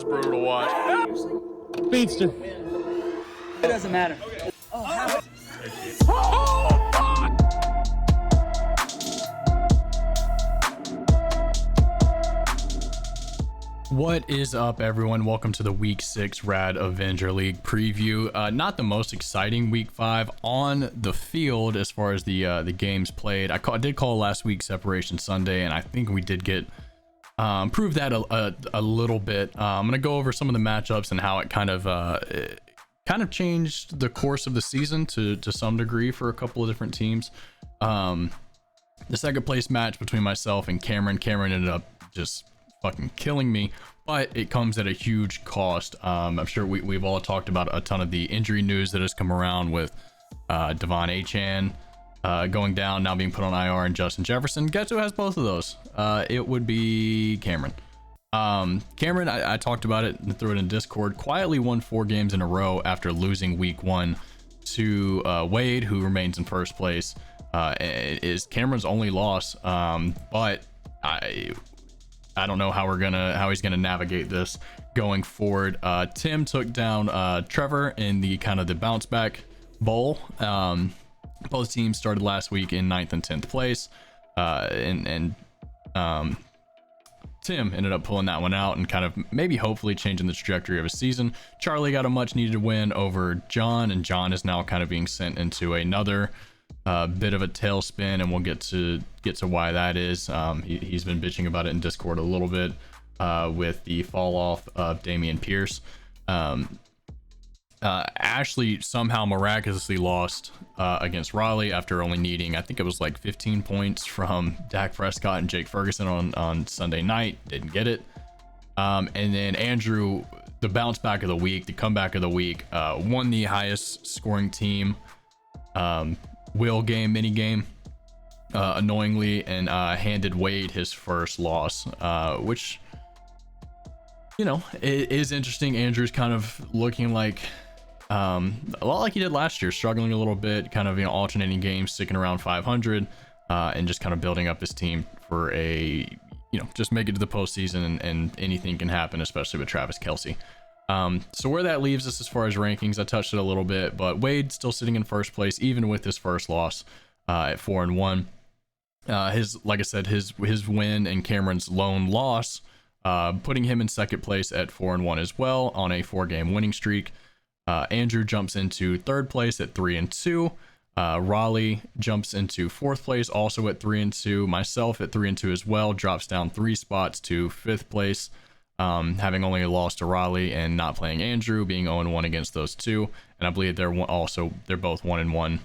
brutal to watch. Speedster. It doesn't matter. Oh, What is up, everyone? Welcome to the Week 6 Rad Avenger League preview. Not the most exciting Week 5 on the field as far as the games played. I did call last week Separation Sunday, and I think we did get proved that a little bit. I'm gonna go over some of the matchups and how it kind of changed the course of the season to some degree for a couple of different teams. The second place match between myself and Cameron ended up just fucking killing me, but it comes at a huge cost. I'm sure we've all talked about a ton of the injury news that has come around with Devon Achan going down, now being put on IR, and Justin Jefferson. Guess who has both of those? It would be Cameron. Cameron, I talked about it and threw it in Discord, quietly won 4 games in a row after losing week 1 to Wade, who remains in first place. It is Cameron's only loss, but I don't know how he's gonna navigate this going forward. Tim took down Trevor in the bounce back bowl. Both teams started last week in 9th and 10th place, and Tim ended up pulling that one out and maybe hopefully changing the trajectory of his season. Charlie got a much needed win over John, and John is now being sent into another bit of a tailspin, and we'll get to why that is. He's been bitching about it in Discord a little bit with the fall off of Damian Pierce. Ashley somehow miraculously lost against Raleigh after only needing, I think it was like 15 points from Dak Prescott and Jake Ferguson on Sunday night. Didn't get it. And then Andrew, the bounce back of the week, the comeback of the week, won the highest scoring team mini game annoyingly, and handed Wade his first loss, which, it is interesting. Andrew's looking like a lot like he did last year, struggling a little bit, alternating games, sticking around 500, and just building up his team for just make it to the postseason, and anything can happen, especially with Travis Kelce. So where that leaves us as far as rankings, I touched it a little bit, but Wade still sitting in first place, even with his first loss at 4-1. Like I said, his win and Cameron's lone loss, putting him in second place at 4-1 as well on a 4-game winning streak. Andrew jumps into third place at 3-2. Raleigh jumps into fourth place, also at 3-2. Myself at 3-2 as well, drops down 3 spots to fifth place. Having only lost to Raleigh and not playing Andrew, being 0-1 against those two, and I believe they're both 1-1.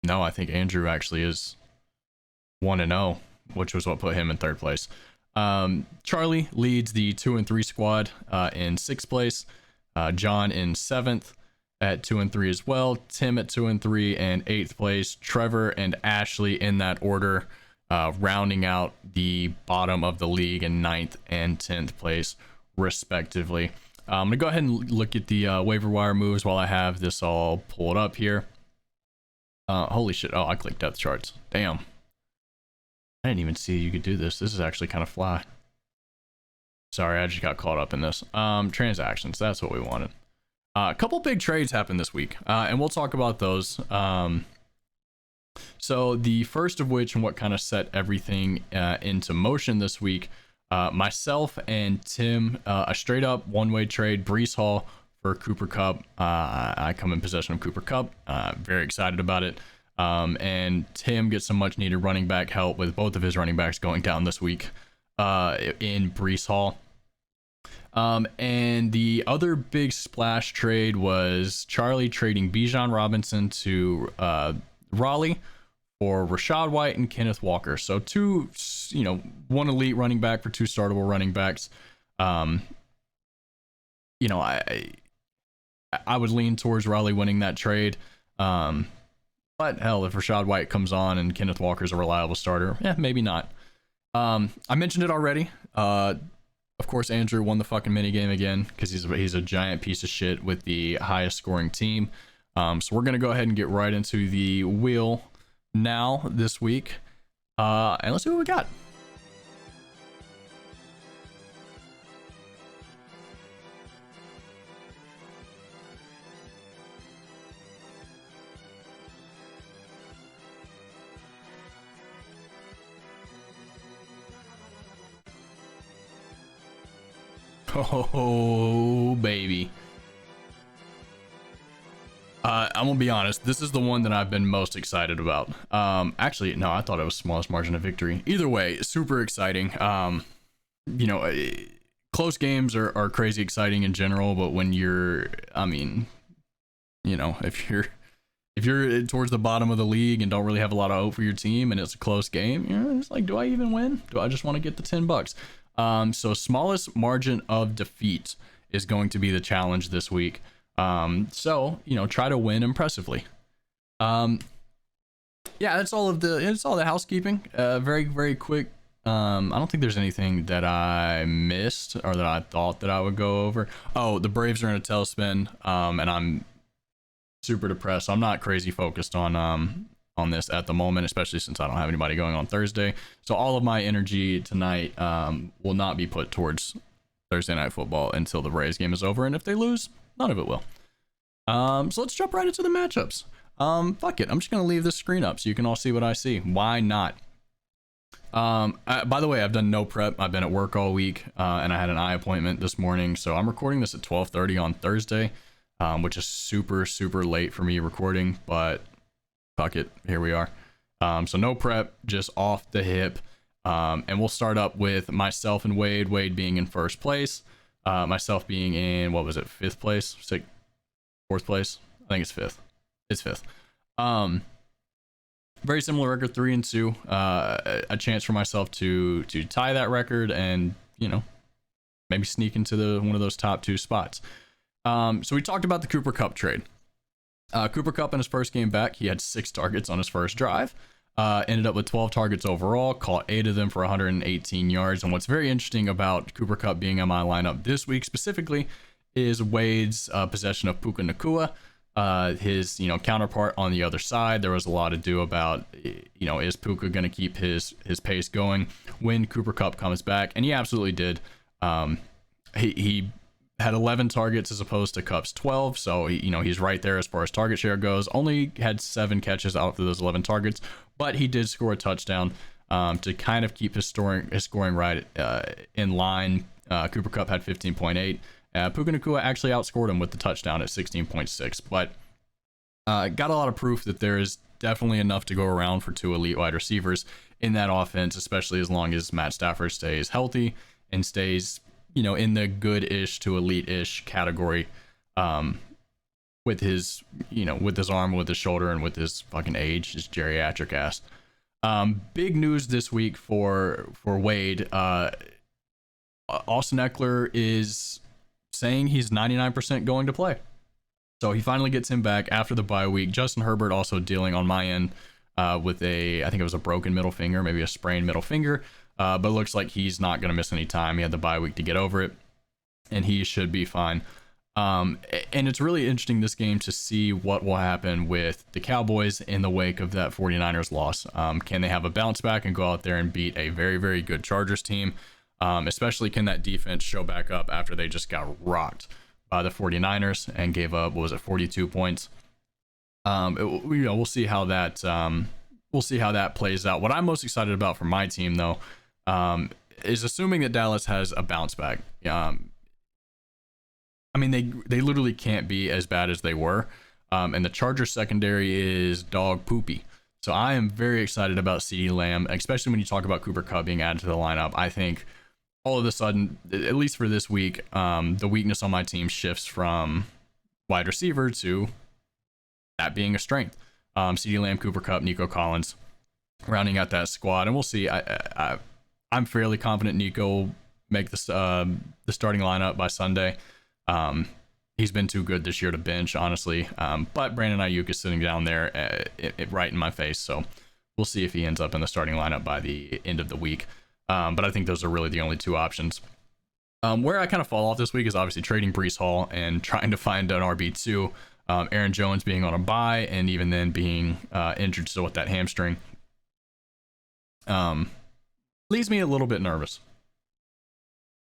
No, I think Andrew actually is 1-0, which was what put him in third place. Charlie leads the 2-3 squad in 6th place. John in 7th at 2-3 as well. Tim at 2-3 and 8th place. Trevor and Ashley in that order, rounding out the bottom of the league in 9th and 10th place respectively. I'm gonna go ahead and look at the waiver wire moves while I have this all pulled up here. Holy shit. Oh, I clicked depth charts. Damn, I didn't even see you could do this. This is actually kind of fly. Sorry, I just got caught up in this. Transactions, that's what we wanted. A couple big trades happened this week, and we'll talk about those. So the first of which, and what set everything into motion this week, myself and Tim, a straight up one-way trade, Breece Hall for Cooper Kupp. I come in possession of Cooper Kupp, very excited about it, and Tim gets some much needed running back help with both of his running backs going down this week in Breece Hall. And the other big splash trade was Charlie trading Bijan Robinson to Raleigh for Rashad White and Kenneth Walker. So one elite running back for 2 startable running backs. I would lean towards Raleigh winning that trade. But hell, if Rashad White comes on and Kenneth Walker's a reliable starter, maybe not. I mentioned it already. Of course, Andrew won the fucking minigame again because he's a giant piece of shit with the highest scoring team. So we're going to go ahead and get right into the wheel now this week. And let's see what we got. Oh, baby. I'm gonna be honest. This is the one that I've been most excited about. Actually, no, I thought it was smallest margin of victory. Either way, super exciting. You know, close games are crazy exciting in general, but when you're, I mean, you know, if you're towards the bottom of the league and don't really have a lot of hope for your team and it's a close game, you know, it's like, do I even win? Do I just want to get the $10? So smallest margin of defeat is going to be the challenge this week. So, you know, try to win impressively. Yeah, that's all the housekeeping. Very, very quick. I don't think there's anything that I missed or that I thought that I would go over. Oh, the Braves are in a tailspin. And I'm super depressed. I'm not crazy focused on this at the moment, especially since I don't have anybody going on Thursday. So all of my energy tonight, will not be put towards Thursday night football until the Braves game is over. And if they lose, none of it will. So let's jump right into the matchups. Fuck it. I'm just going to leave this screen up so you can all see what I see. Why not? By the way, I've done no prep. I've been at work all week, and I had an eye appointment this morning. So I'm recording this at 12:30 on Thursday, which is super, super late for me recording, but fuck it. Here we are. So no prep, just off the hip. And we'll start up with myself and Wade being in first place. Myself being in, what was it? Fifth place, fourth place. I think it's fifth. It's fifth. Very similar record, 3-2. A chance for myself to tie that record and, you know, maybe sneak into one of those top 2 spots. So we talked about the Cooper Kupp trade. Cooper Kupp in his first game back, he had 6 targets on his first drive. Ended up with 12 targets overall, caught 8 of them for 118 yards. And what's very interesting about Cooper Kupp being on my lineup this week specifically is Wade's possession of Puka Nacua. His, you know, counterpart on the other side. There was a lot to do about, you know, is Puka going to keep his pace going when Cooper Kupp comes back? And he absolutely did. He had 11 targets as opposed to Kupp's 12. So, you know, he's right there as far as target share goes. Only had 7 catches out of those 11 targets, but he did score a touchdown to kind of keep his scoring right in line. Cooper Kupp had 15.8. Puka Nacua actually outscored him with the touchdown at 16.6, but got a lot of proof that there is definitely enough to go around for 2 elite wide receivers in that offense, especially as long as Matt Stafford stays healthy and stays, you know, in the good-ish to elite-ish category, with his, you know, with his arm, with his shoulder, and with his fucking age, his geriatric ass. Big news this week for Wade. Austin Eckler is saying he's 99% going to play. So he finally gets him back after the bye week. Justin Herbert also dealing on my end with I think it was a broken middle finger, maybe a sprained middle finger. But it looks like he's not going to miss any time. He had the bye week to get over it, and he should be fine. And it's really interesting this game to see what will happen with the Cowboys in the wake of that 49ers loss. Can they have a bounce back and go out there and beat a very, very good Chargers team? Especially can that defense show back up after they just got rocked by the 49ers and gave up, what was it, 42 points? You know, we'll see how that plays out. What I'm most excited about for my team, though, is assuming that Dallas has a bounce back. I mean, they literally can't be as bad as they were, and the Chargers secondary is dog poopy. So I am very excited about CeeDee Lamb, especially when you talk about Cooper Kupp being added to the lineup. I think all of a sudden, at least for this week, the weakness on my team shifts from wide receiver to that being a strength. CeeDee Lamb, Cooper Kupp, Nico Collins, rounding out that squad, and we'll see. I'm fairly confident Nico will make the starting lineup by Sunday. He's been too good this year to bench, honestly. But Brandon Ayuk is sitting down there right in my face, so we'll see if he ends up in the starting lineup by the end of the week. But I think those are really the only 2 options. Where I kind of fall off this week is obviously trading Breece Hall and trying to find an RB2. Aaron Jones being on a bye and even then being injured still with that hamstring leaves me a little bit nervous.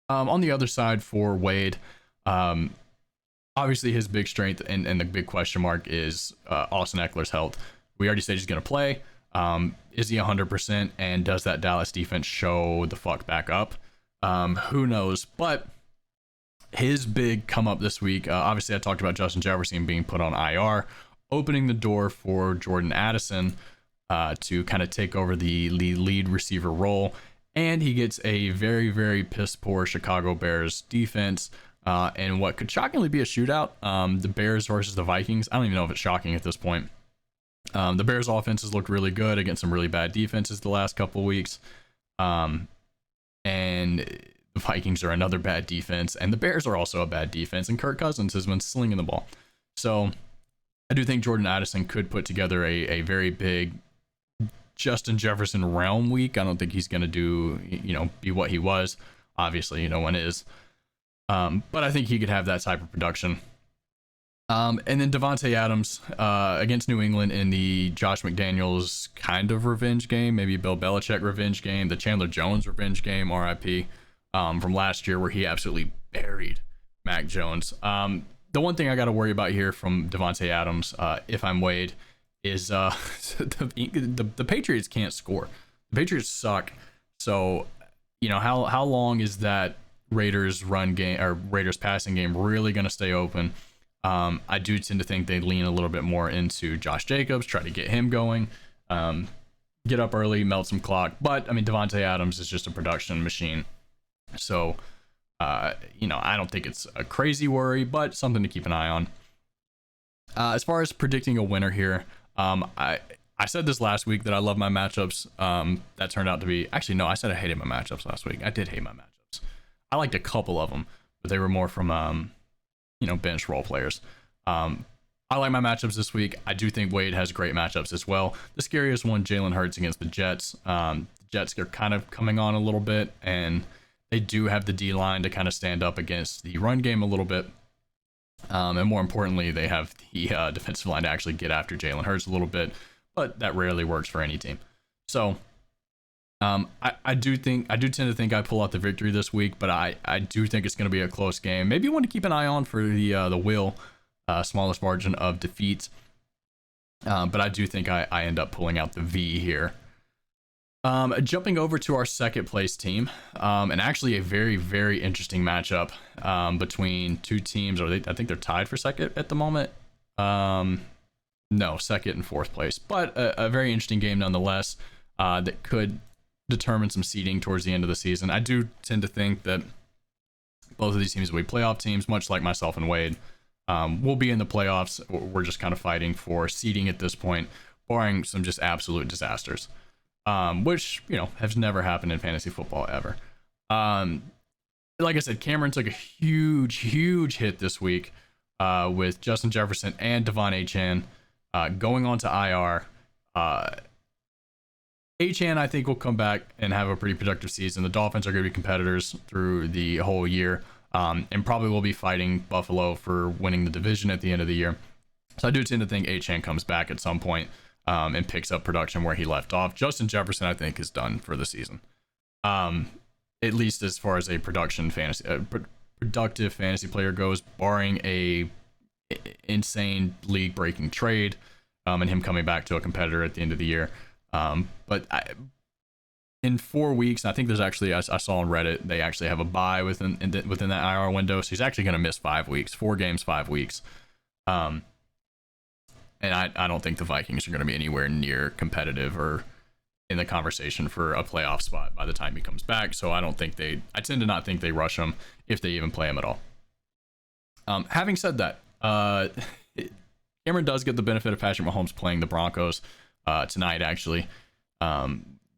On the other side for Wade, obviously his big strength and the big question mark is Austin Eckler's health. We already said he's going to play. Is he 100%? And does that Dallas defense show the fuck back up? Who knows? But his big come up this week, obviously I talked about Justin Jefferson being put on IR, opening the door for Jordan Addison to kind of take over the lead receiver role. And he gets a very, very piss poor Chicago Bears defense and what could shockingly be a shootout. The Bears versus the Vikings. I don't even know if it's shocking at this point. The Bears offenses looked really good against some really bad defenses the last couple of weeks. And the Vikings are another bad defense, and the Bears are also a bad defense, and Kirk Cousins has been slinging the ball. So I do think Jordan Addison could put together a very big Justin Jefferson realm week. I don't think he's going to do, be what he was. Obviously, one is. But I think he could have that type of production. And then Devontae Adams against New England in the Josh McDaniels kind of revenge game, maybe Bill Belichick revenge game, the Chandler Jones revenge game, RIP, from last year where he absolutely buried Mac Jones. The one thing I got to worry about here from Devontae Adams, if I'm Wade, is the Patriots can't score. The Patriots suck. So, how long is that Raiders run game or Raiders passing game really going to stay open? I do tend to think they lean a little bit more into Josh Jacobs, try to get him going, get up early, melt some clock. But Devontae Adams is just a production machine. So, I don't think it's a crazy worry, but something to keep an eye on. As far as predicting a winner here, I said this last week that I love my matchups. That turned out to be, actually, no, I said I hated my matchups last week. I did hate my matchups. I liked a couple of them, but they were more from, bench role players. I like my matchups this week. I do think Wade has great matchups as well. The scariest one, Jalen Hurts against the Jets. The Jets are kind of coming on a little bit, and they do have the D-line to kind of stand up against the run game a little bit. And more importantly, they have the defensive line to actually get after Jalen Hurts a little bit, but that rarely works for any team. So I do tend to think I pull out the victory this week, but I do think it's going to be a close game. Maybe you want to keep an eye on for the will, smallest margin of defeat. But I do think I end up pulling out the V here. Jumping over to our second place team, and actually a very, very interesting matchup between two teams. I think they're tied for second at the moment. No, second and fourth place, but a very interesting game nonetheless that could determine some seeding towards the end of the season. I do tend to think that both of these teams will be playoff teams, much like myself and Wade. We'll be in the playoffs. We're just kind of fighting for seeding at this point, barring some just absolute disasters. Which, has never happened in fantasy football ever. Like I said, Cameron took a huge, huge hit this week with Justin Jefferson and Devon Achane going on to IR. Achane, I think, will come back and have a pretty productive season. The Dolphins are going to be competitors through the whole year and probably will be fighting Buffalo for winning the division at the end of the year. So I do tend to think Achane comes back at some point. And picks up production where he left off. Justin Jefferson, I think, is done for the season. At least as far as a productive fantasy player goes, barring a insane league-breaking trade, and him coming back to a competitor at the end of the year. In 4 weeks, I think there's actually, I saw on Reddit, they actually have a bye within that IR window, so he's actually going to miss 5 weeks, 4 games, 5 weeks. And I don't think the Vikings are going to be anywhere near competitive or in the conversation for a playoff spot by the time he comes back. So I tend to not think they rush him if they even play him at all. Having said that, Cameron does get the benefit of Patrick Mahomes playing the Broncos tonight, actually.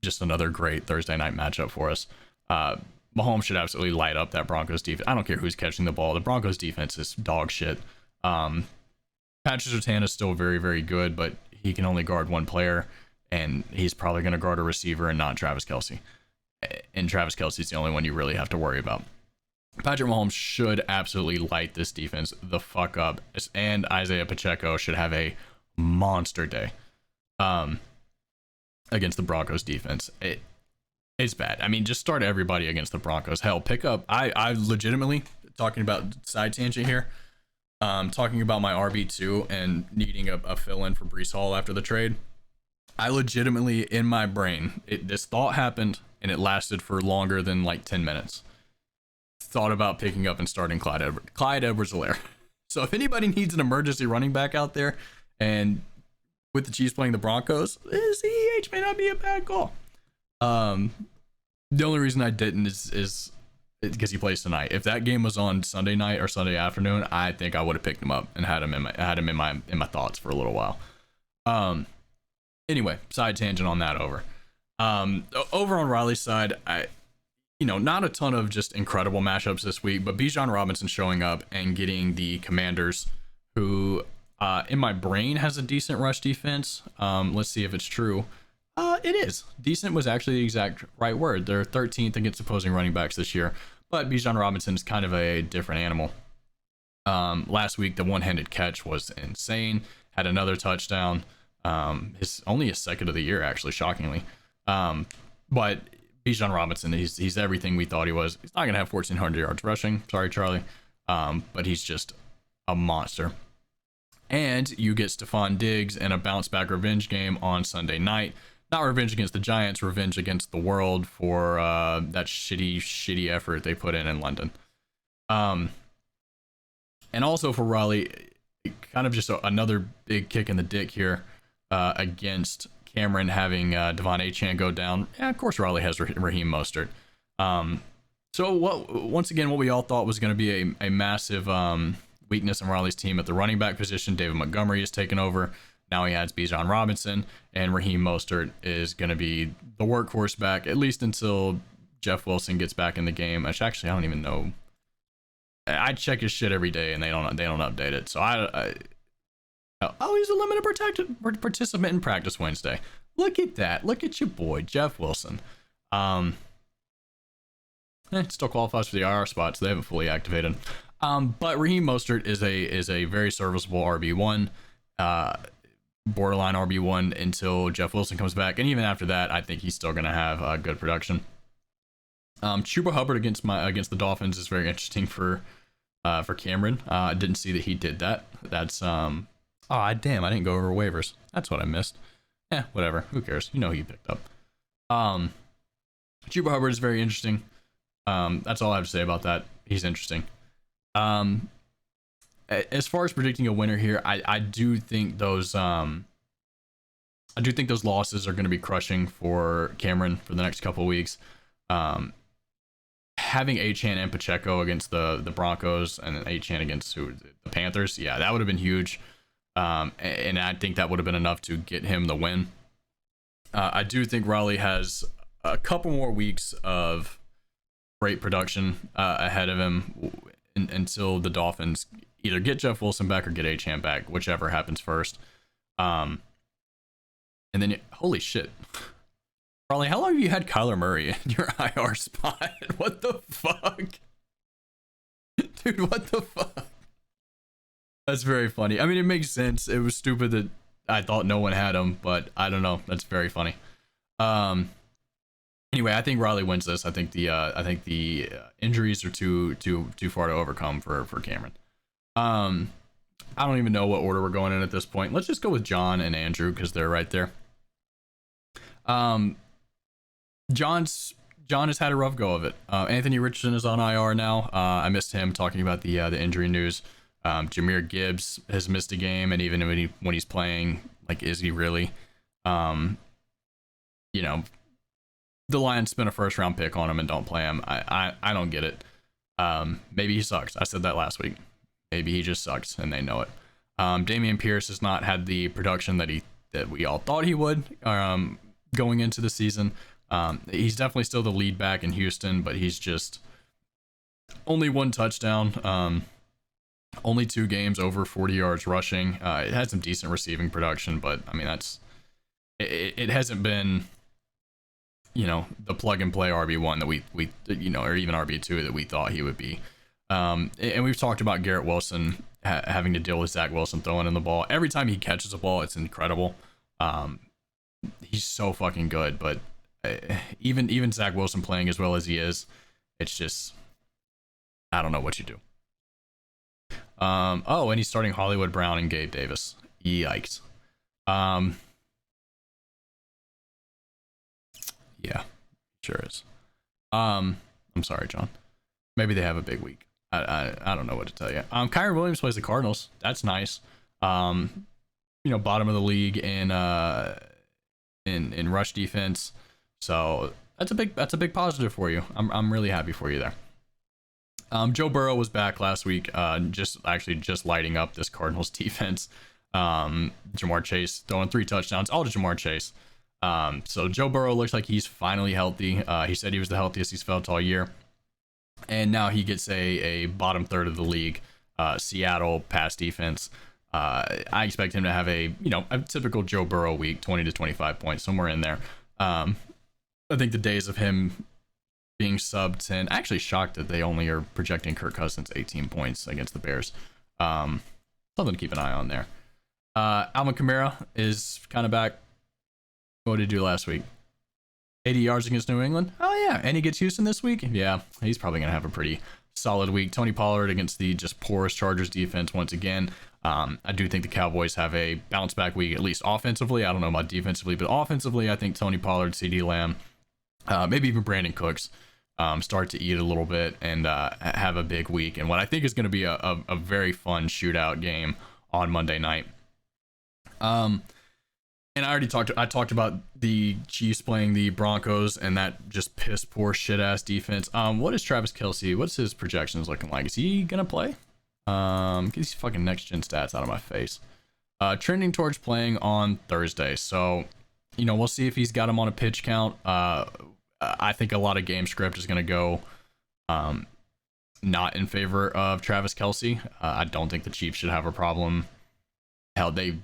Just another great Thursday night matchup for us. Mahomes should absolutely light up that Broncos defense. I don't care who's catching the ball. The Broncos defense is dog shit. Patrick Surtain is still very, very good, but he can only guard one player, and he's probably going to guard a receiver and not Travis Kelce. And Travis Kelce's the only one you really have to worry about. Patrick Mahomes should absolutely light this defense the fuck up, and Isaiah Pacheco should have a monster day against the Broncos defense. It's bad. Just start everybody against the Broncos. Hell, pick up. I legitimately, talking about side tangent here, talking about my RB2 and needing a fill-in for Breece Hall after the trade. I legitimately, in my brain, this thought happened and it lasted for longer than like 10 minutes. thought about picking up and starting Clyde Edwards-Helaire. So if anybody needs an emergency running back out there, and with the Chiefs playing the Broncos, CEH may not be a bad call. The only reason I didn't is because he plays tonight. If that game was on Sunday night or Sunday afternoon, I think I would have picked him up and had him in my thoughts for a little while. Anyway, side tangent on that over. Over on Riley's side, not a ton of just incredible matchups this week, but Bijan Robinson showing up and getting the Commanders, who in my brain has a decent rush defense. Let's see if it's true. It is. Decent was actually the exact right word. They're 13th against opposing running backs this year, but Bijan Robinson is kind of a different animal. Last week, the one-handed catch was insane. Had another touchdown. Only his second of the year, actually, shockingly. But Bijan Robinson, he's everything we thought he was. He's not going to have 1,400 yards rushing. Sorry, Charlie. But he's just a monster. And you get Stephon Diggs in a bounce-back revenge game on Sunday night. Not revenge against the Giants, revenge against the world for that shitty effort they put in London. And also for Raleigh, kind of just another big kick in the dick here against Cameron having Devon Achane go down. Yeah, of course Raleigh has Raheem Mostert. So once again, what we all thought was going to be a massive weakness in Raleigh's team at the running back position, David Montgomery has taken over. Now he adds Bijan Robinson, and Raheem Mostert is going to be the workhorse back, at least until Jeff Wilson gets back in the game. Which actually, I don't even know. I check his shit every day, and they don't update it. So he's a limited participant in practice Wednesday. Look at that. Look at your boy, Jeff Wilson. Still qualifies for the IR spot, so they haven't fully activated. But Raheem Mostert is a very serviceable RB1. Borderline RB1 until Jeff Wilson comes back, and even after that, I think he's still going to have good production. Chuba Hubbard against the Dolphins is very interesting for Cameron. I didn't see that he did that. That's damn, I didn't go over waivers. That's what I missed. Whatever. Who cares? You know who you picked up. Chuba Hubbard is very interesting. That's all I have to say about that. He's interesting. As far as predicting a winner here, I do think those losses are going to be crushing for Cameron for the next couple of weeks. Having Achane and Pacheco against the Broncos, and then Achane against the Panthers, yeah, that would have been huge. And I think that would have been enough to get him the win. I do think Raleigh has a couple more weeks of great production ahead of him until the Dolphins either get Jeff Wilson back or get Achane back, whichever happens first. And then, holy shit. Raleigh, how long have you had Kyler Murray in your IR spot? What the fuck? Dude, what the fuck? That's very funny. I mean, it makes sense. It was stupid that I thought no one had him, but I don't know. That's very funny. Anyway, I think Raleigh wins this. I think the injuries are too far to overcome for Cameron. I don't even know what order we're going in at this point. Let's just go with John and Andrew because they're right there. John has had a rough go of it. Anthony Richardson is on IR now. I missed him talking about the injury news. Jahmyr Gibbs has missed a game, and even when he's playing, like, is he really? The Lions spent a first round pick on him and don't play him. I don't get it. Maybe he sucks. I said that last week. Maybe he just sucks and they know it. Damian Pierce has not had the production that we all thought he would going into the season. He's definitely still the lead back in Houston, but he's just only one touchdown. Only 2 games over 40 yards rushing. It had some decent receiving production, but I mean, it hasn't been, the plug and play RB1 that we or even RB2 that we thought he would be. And we've talked about Garrett Wilson having to deal with Zach Wilson throwing in the ball. Every time he catches a ball, it's incredible. He's so fucking good, but even Zach Wilson playing as well as he is, it's just, I don't know what you do. And he's starting Hollywood Brown and Gabe Davis. Yikes. Yeah, sure is. I'm sorry, John. maybe they have a big week. I don't know what to tell you. Kyron Williams plays the Cardinals. That's nice. Bottom of the league in rush defense. So that's a big positive for you. I'm really happy for you there. Joe Burrow was back last week, just lighting up this Cardinals defense. Jamar Chase throwing 3 touchdowns, all to Jamar Chase. So Joe Burrow looks like he's finally healthy. He said he was the healthiest he's felt all year. And now he gets a bottom third of the league, Seattle pass defense. I expect him to have a typical Joe Burrow week, 20 to 25 points, somewhere in there. I think the days of him being sub 10, actually shocked that they only are projecting Kirk Cousins 18 points against the Bears. Something to keep an eye on there. Alvin Kamara is kind of back. What did he do last week? 80 yards against New England. Oh yeah, and he gets Houston this week. Yeah, he's probably gonna have a pretty solid week. Tony Pollard against the just poorest Chargers defense once again. I do think the Cowboys have a bounce back week, at least offensively. I don't know about defensively, but offensively, I think Tony Pollard, CeeDee Lamb, maybe even Brandon Cooks start to eat a little bit and have a big week. And what I think is going to be a very fun shootout game on Monday night. And I talked about the Chiefs playing the Broncos and that just piss poor shit ass defense. What is Travis Kelce? What's his projections looking like? Is he gonna play? Get these fucking next gen stats out of my face. Trending towards playing on Thursday. So, we'll see if he's got him on a pitch count. I think a lot of game script is gonna go not in favor of Travis Kelce. I don't think the Chiefs should have a problem. Hell, they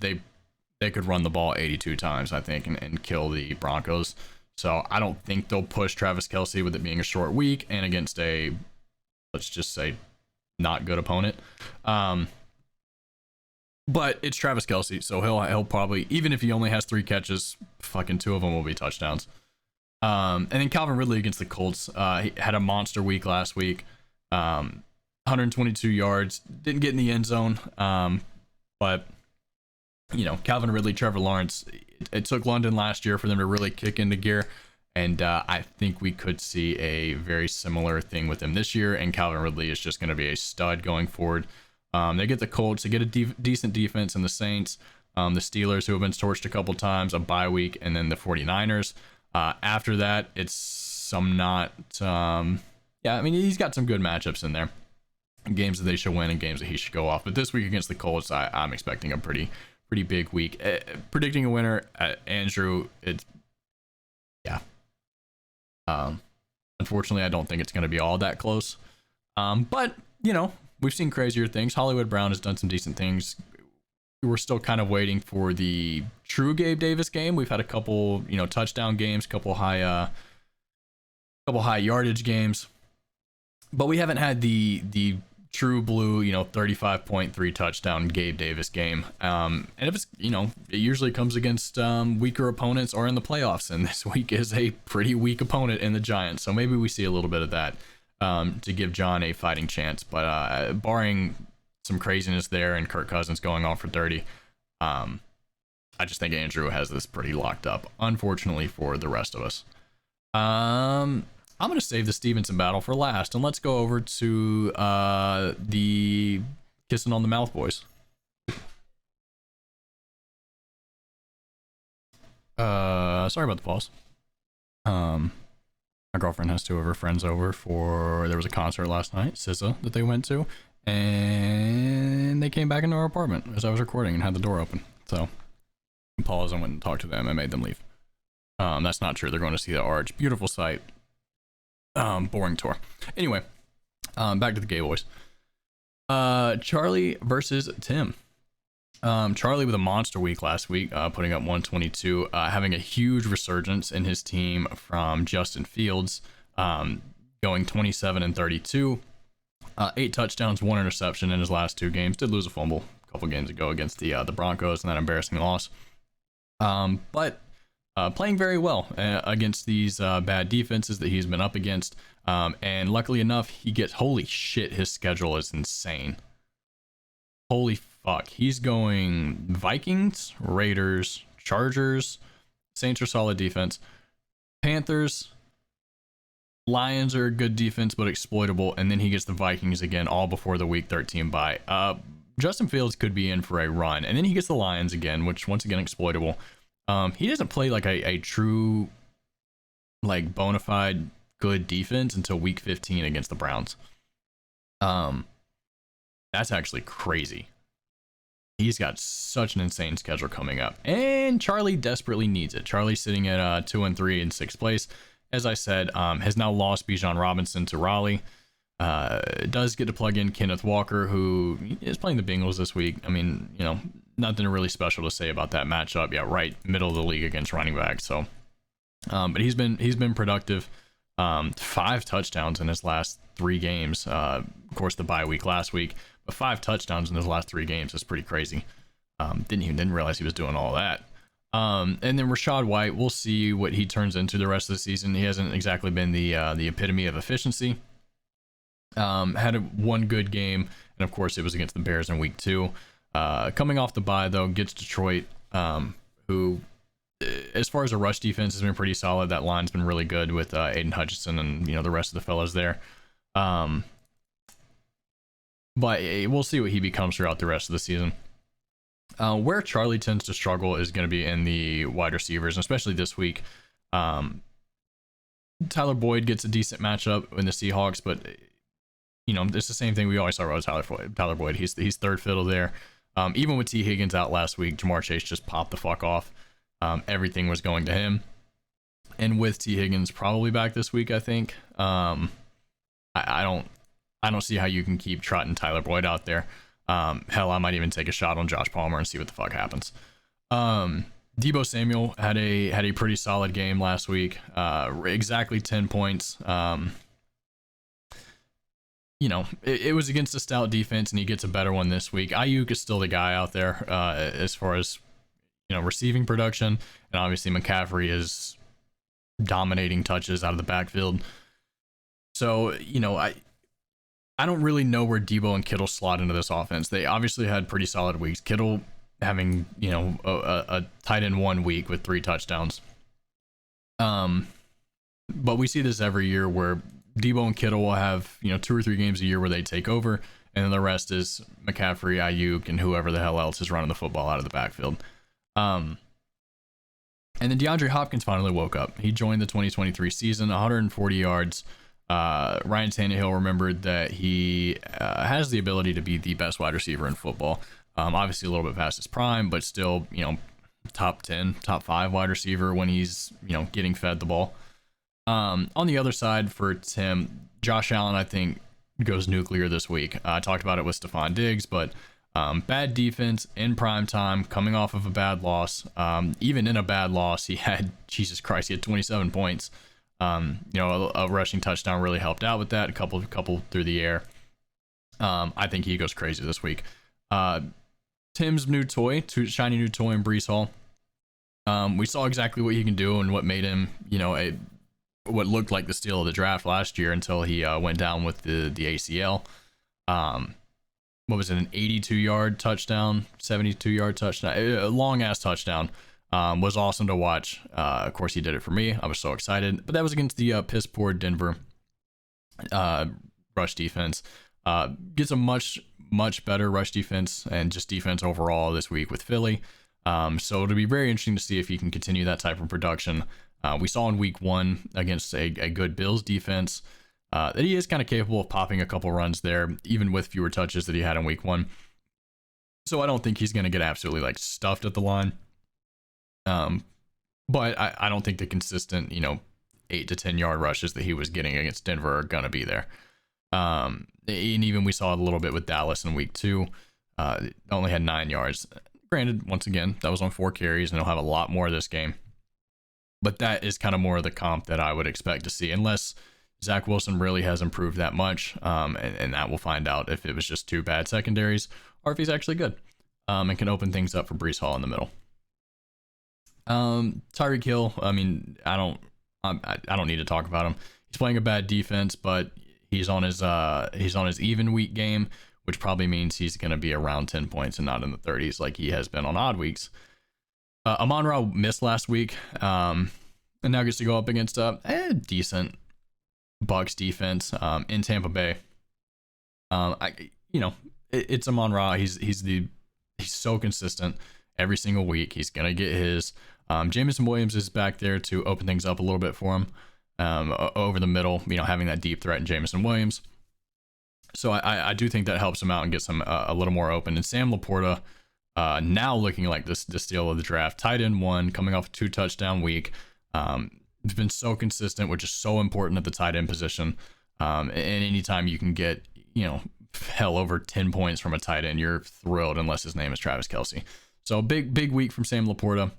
could run the ball 82 times, I think, and kill the Broncos. So I don't think they'll push Travis Kelce with it being a short week and against a, let's just say, not good opponent. But it's Travis Kelce, so he'll probably, even if he only has 3 catches, fucking 2 of them will be touchdowns. And then Calvin Ridley against the Colts. He had a monster week last week. 122 yards, didn't get in the end zone. But Calvin Ridley, Trevor Lawrence, it took London last year for them to really kick into gear. And I think we could see a very similar thing with him this year. And Calvin Ridley is just going to be a stud going forward. They get the Colts, they get a decent defense, and the Saints, the Steelers, who have been torched a couple times, a bye week, and then the 49ers. After that, it's some not. He's got some good matchups in there. Games that they should win and games that he should go off. But this week against the Colts, I'm expecting a pretty big week. Predicting a winner, Andrew, unfortunately, I don't think it's going to be all that close. But we've seen crazier things. Hollywood Brown has done some decent things. We're still kind of waiting for the true Gabe Davis game. We've had a couple, touchdown games, couple high yardage games, but we haven't had the true blue, 35.3 touchdown Gabe Davis game. And if it's, it usually comes against weaker opponents or in the playoffs. And this week is a pretty weak opponent in the Giants. So maybe we see a little bit of that to give John a fighting chance. But barring some craziness there and Kirk Cousins going off for 30, I just think Andrew has this pretty locked up, unfortunately for the rest of us. I'm going to save the Stevenson battle for last, and let's go over to the kissing on the mouth boys. Sorry about the pause. My girlfriend has 2 of her friends over there was a concert last night, SZA, that they went to, and they came back into our apartment as I was recording and had the door open. So I paused and went and talked to them and made them leave. That's not true. They're going to see the Arch. Beautiful sight. Boring tour. Anyway, back to the gay boys. Charlie versus Tim. Charlie with a monster week last week, putting up 122, having a huge resurgence in his team from Justin Fields, going 27 and 32, 8 touchdowns, 1 interception in his last 2 games. Did lose a fumble a couple games ago against the Broncos in that embarrassing loss. But playing very well against these bad defenses that he's been up against. And luckily enough, holy shit, his schedule is insane. Holy fuck. He's going Vikings, Raiders, Chargers, Saints are solid defense, Panthers, Lions are a good defense, but exploitable. And then he gets the Vikings again, all before the week 13 bye. Justin Fields could be in for a run. And then he gets the Lions again, which once again, exploitable. He doesn't play like a true, like bona fide good defense until week 15 against the Browns. That's actually crazy. He's got such an insane schedule coming up, and Charlie desperately needs it. Charlie's sitting at 2-3 in 6th place. As I said, has now lost Bijan Robinson to Raleigh. Does get to plug in Kenneth Walker, who is playing the Bengals this week. I mean, you know, nothing really special to say about that matchup. Yeah, right, middle of the league against running backs. So, but he's been productive. 5 touchdowns in his last 3 games. Of course, the bye week last week, but 5 touchdowns in his last 3 games is pretty crazy. Didn't realize he was doing all that. And then Rachaad White, we'll see what he turns into the rest of the season. He hasn't exactly been the epitome of efficiency. Had one good game, and of course it was against the Bears in week 2. Coming off the bye though, gets Detroit, who, as far as a rush defense, has been pretty solid. That line's been really good with Aiden Hutchinson and the rest of the fellas there. But we'll see what he becomes throughout the rest of the season. Where Charlie tends to struggle is going to be in the wide receivers, especially this week. Tyler Boyd gets a decent matchup in the Seahawks, but it's the same thing we always talk about Tyler Boyd. He's third fiddle there. Even with T. Higgins out last week, Jamar Chase just popped the fuck off. Everything was going to him. And with T. Higgins probably back this week, I think. I don't see how you can keep trotting Tyler Boyd out there. Hell, I might even take a shot on Josh Palmer and see what the fuck happens. Deebo Samuel had a pretty solid game last week. Exactly 10 points. It was against a stout defense, and he gets a better one this week. Ayuk is still the guy out there as far as receiving production, and obviously McCaffrey is dominating touches out of the backfield. So I don't really know where Deebo and Kittle slot into this offense. They obviously had pretty solid weeks. Kittle having a tight end 1 week with 3 touchdowns. But we see this every year where Deebo and Kittle will have 2 or 3 games a year where they take over, and then the rest is McCaffrey, Ayuk, and whoever the hell else is running the football out of the backfield. And then DeAndre Hopkins finally woke up. He joined the 2023 season, 140 yards. Ryan Tannehill remembered that he has the ability to be the best wide receiver in football. Obviously a little bit past his prime, but still, top 10, top 5 wide receiver when he's, getting fed the ball. On the other side for Tim, Josh Allen, I think, goes nuclear this week. I talked about it with Stephon Diggs, but bad defense in prime time, coming off of a bad loss. Even in a bad loss, he had 27 points. A rushing touchdown really helped out with that. A couple through the air. I think he goes crazy this week. Tim's new toy, shiny new toy in Breece Hall. We saw exactly what he can do and what made him, what looked like the steal of the draft last year until he went down with the ACL. What was it, an 82-yard touchdown, 72-yard touchdown, a long-ass touchdown. Was awesome to watch. Of course, he did it for me. I was so excited. But that was against the piss poor Denver rush defense. Gets a much better rush defense and just defense overall this week with Philly. So it'll be very interesting to see if he can continue that type of production. We saw in week 1 against a good Bills defense that he is kind of capable of popping a couple runs there, even with fewer touches that he had in week 1. So I don't think he's going to get absolutely stuffed at the line. But I don't think the consistent, 8 to 10 yard rushes that he was getting against Denver are going to be there. And even we saw a little bit with Dallas in week 2. Only had 9 yards. Granted, once again, that was on 4 carries, and he'll have a lot more this game. But that is kind of more of the comp that I would expect to see, unless Zach Wilson really has improved that much. And that we'll find out if it was just 2 bad secondaries or if he's actually good, and can open things up for Breece Hall in the middle. Tyreek Hill, I mean, I don't need to talk about him. He's playing a bad defense, but he's on his even week game, which probably means he's going to be around 10 points and not in the 30s like he has been on odd weeks. Amon-Ra missed last week, and now gets to go up against decent Bucks defense in Tampa Bay. It's Amon-Ra. He's so consistent every single week. He's gonna get his. Jameson Williams is back there to open things up a little bit for him over the middle. Having that deep threat in Jameson Williams. So I do think that helps him out and gets him a little more open. And Sam Laporta now looking like the steal of the draft. Tight end 1, coming off a 2 touchdown week. It's been so consistent, which is so important at the tight end position. And anytime you can get, hell, over 10 points from a tight end, you're thrilled, unless his name is Travis Kelce. So big week from Sam Laporta.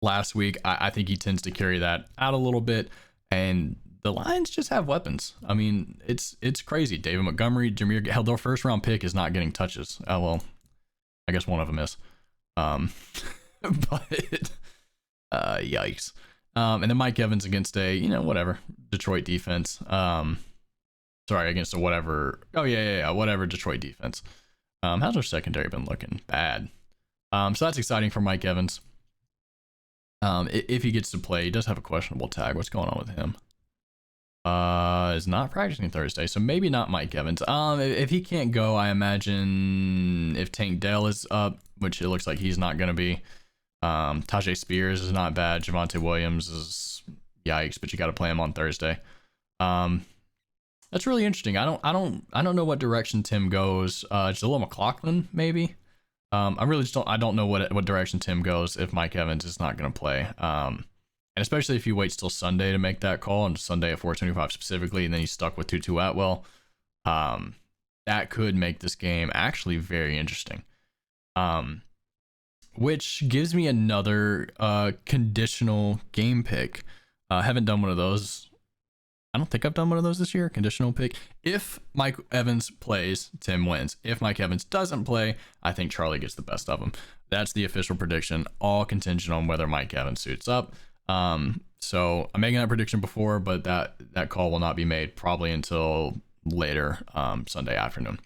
Last week, I think he tends to carry that out a little bit. And the Lions just have weapons. I mean, it's crazy. David Montgomery, Jameer, hell, their first round pick is not getting touches. Oh, well, I guess one of them is. But yikes. And then Mike Evans against a, whatever, Detroit defense. Against a whatever. Oh, yeah, whatever Detroit defense. How's our secondary been looking? Bad. So that's exciting for Mike Evans. If he gets to play, he does have a questionable tag. What's going on with him? Is not practicing Thursday, so maybe not Mike Evans. If he can't go, I imagine if Tank Dell is up, which it looks like he's not going to be. Tajay Spears is not bad. Javonte Williams is yikes, but you got to play him on Thursday. That's really interesting. I don't know what direction Tim goes. Jaleel McLaughlin maybe. I really just don't know what direction Tim goes if Mike Evans is not going to play. And especially if he waits till Sunday to make that call, and Sunday at 4:25 specifically, and then he's stuck with Tutu Atwell, that could make this game actually very interesting. Which gives me another conditional game pick. Haven't done one of those. I don't think I've done one of those this year. Conditional pick. If Mike Evans plays, Tim wins. If Mike Evans doesn't play, I think Charlie gets the best of him. That's the official prediction, all contingent on whether Mike Evans suits up. So I'm making that prediction before, but that call will not be made probably until later Sunday afternoon.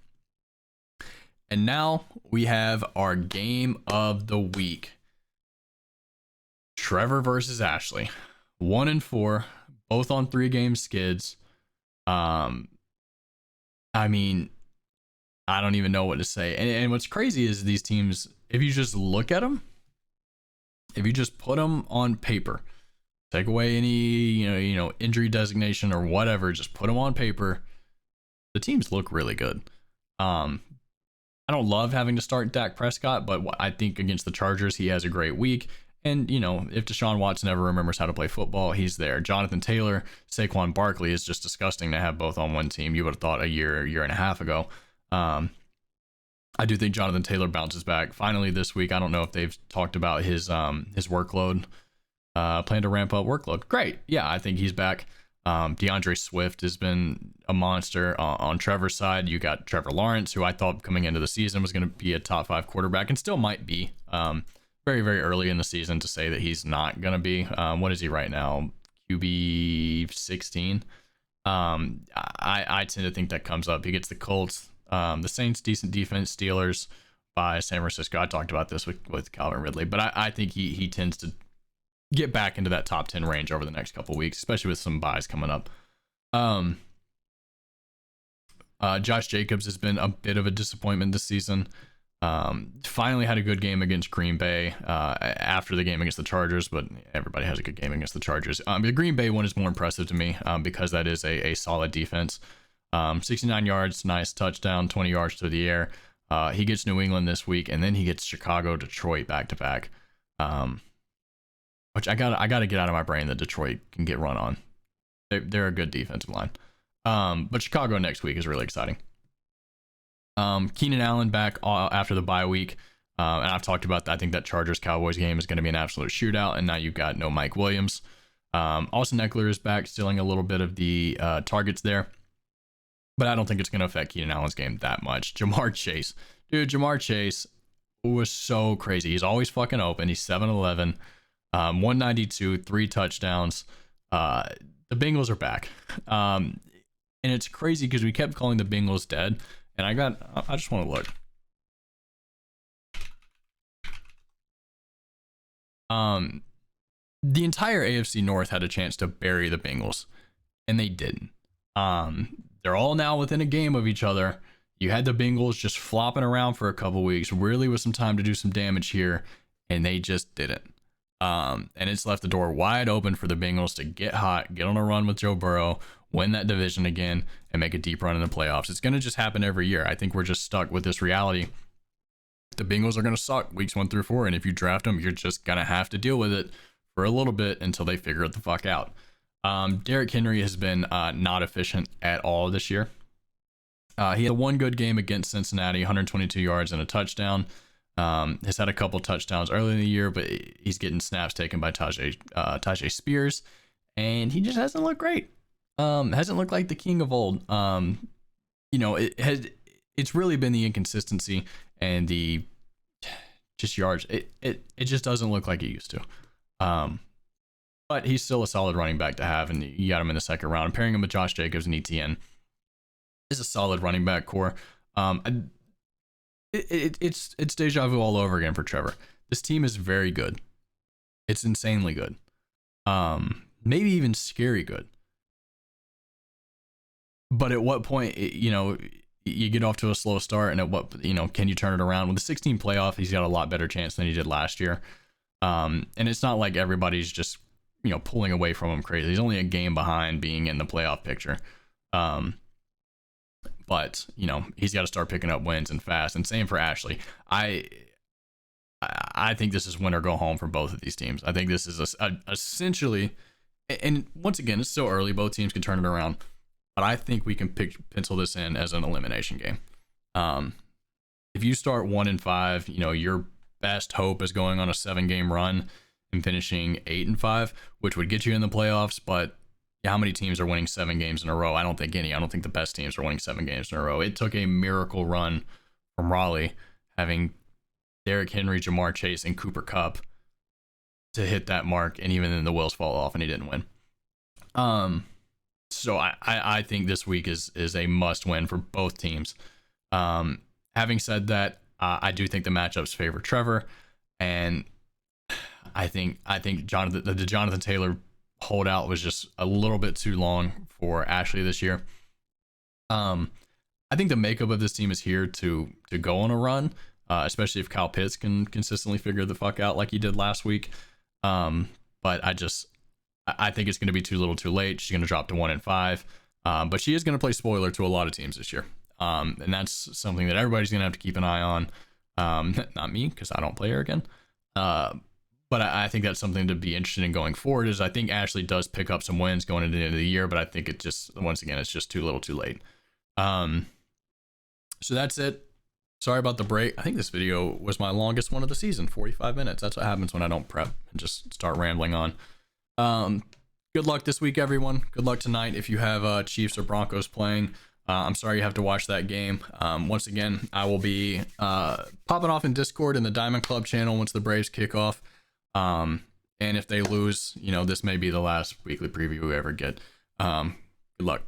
And now we have our game of the week. Trevor versus Ashley. 1-4, both on 3-game skids. I mean, I don't even know what to say. And what's crazy is these teams, if you just look at them, if you just put them on paper, take away any, injury designation or whatever, just put them on paper, the teams look really good. I don't love having to start Dak Prescott, but I think against the Chargers, he has a great week. And, if Deshaun Watson ever remembers how to play football, he's there. Jonathan Taylor, Saquon Barkley is just disgusting to have both on one team. You would have thought a year and a half ago. I do think Jonathan Taylor bounces back finally this week. I don't know if they've talked about his workload, plan to ramp up workload. Great. Yeah, I think he's back. DeAndre Swift has been a monster. On Trevor's side, you got Trevor Lawrence, who I thought coming into the season was going to be a top 5 quarterback and still might be. Very, very early in the season to say that he's not going to be. What is he right now? QB 16. I tend to think that comes up. He gets the Colts. The Saints, decent defense. Steelers by San Francisco. I talked about this with Calvin Ridley, but I think he tends to get back into that top 10 range over the next couple weeks, especially with some buys coming up. Josh Jacobs has been a bit of a disappointment this season. Finally had a good game against Green Bay after the game against the Chargers, but everybody has a good game against the Chargers. The Green Bay one is more impressive to me because that is a solid defense. 69 yards, nice touchdown, 20 yards to the air. He gets New England this week, and then he gets Chicago, Detroit back to back. Which I gotta get out of my brain that Detroit can get run on. They're a good defensive line. But Chicago next week is really exciting. Keenan Allen back after the bye week. And I've talked about that. I think that Chargers-Cowboys game is going to be an absolute shootout. And now you've got no Mike Williams. Austin Eckler is back, stealing a little bit of the targets there. But I don't think it's going to affect Keenan Allen's game that much. Jamar Chase. Dude, Jamar Chase was so crazy. He's always fucking open. He's 7'11", 192, 3 touchdowns. The Bengals are back. And it's crazy because we kept calling the Bengals dead. And I just want to look. The entire AFC North had a chance to bury the Bengals. and they didn't. They're all now within a game of each other. You had the Bengals just flopping around for a couple weeks, really with some time to do some damage here, and they just didn't. And it's left the door wide open for the Bengals to get hot, get on a run with Joe Burrow, win that division again, and make a deep run in the playoffs. It's going to just happen every year. I think we're just stuck with this reality. The Bengals are going to suck weeks 1 through 4, and if you draft them, you're just going to have to deal with it for a little bit until they figure it the fuck out. Derrick Henry has been not efficient at all this year. He had one good game against Cincinnati, 122 yards and a touchdown. Has had a couple touchdowns early in the year, but he's getting snaps taken by Tajay Spears, and he just hasn't looked great. Hasn't looked like the king of old. It's really been the inconsistency and the just yards. It just doesn't look like it used to. But he's still a solid running back to have, and you got him in the second round. Pairing him with Josh Jacobs and ETN is a solid running back core. It's deja vu all over again for Trevor. This team is very good. It's insanely good. Maybe even scary good. But at what point, you get off to a slow start, and at what, can you turn it around? With the 16 playoff, he's got a lot better chance than he did last year. And it's not like everybody's just, pulling away from him crazy. He's only a game behind being in the playoff picture. But he's got to start picking up wins and fast. And same for Ashley. I think this is win or go home for both of these teams. I think this is essentially, and once again, it's still early. Both teams can turn it around, but I think we can pencil this in as an elimination game. If you start 1-5, your best hope is going on a 7-game run and finishing 8-5, which would get you in the playoffs. But how many teams are winning 7 games in a row? I don't think any. I don't think the best teams are winning 7 games in a row. It took a miracle run from Raleigh, having Derrick Henry, Jamar Chase, and Cooper Kupp to hit that mark, and even then the wheels fall off and he didn't win. So I think this week is a must win for both teams. Having said that, I do think the matchups favor Trevor, and I think the Jonathan Taylor holdout was just a little bit too long for Ashley this year. I think the makeup of this team is here to go on a run, especially if Kyle Pitts can consistently figure the fuck out like he did last week. But I think it's going to be too little too late. She's going to drop to 1-5. But she is going to play spoiler to a lot of teams this year. And that's something that everybody's going to have to keep an eye on. Not me, because I don't play her again. But I think that's something to be interested in going forward. Is I think Ashley does pick up some wins going into the end of the year, but I think it just, once again, it's just too little too late. So that's it. Sorry about the break. I think this video was my longest one of the season, 45 minutes. That's what happens when I don't prep and just start rambling on. Good luck this week, everyone. Good luck tonight if you have Chiefs or Broncos playing. I'm sorry you have to watch that game. Once again, I will be popping off in Discord in the Diamond Club channel once the Braves kick off. And if they lose, this may be the last weekly preview we ever get. Good luck.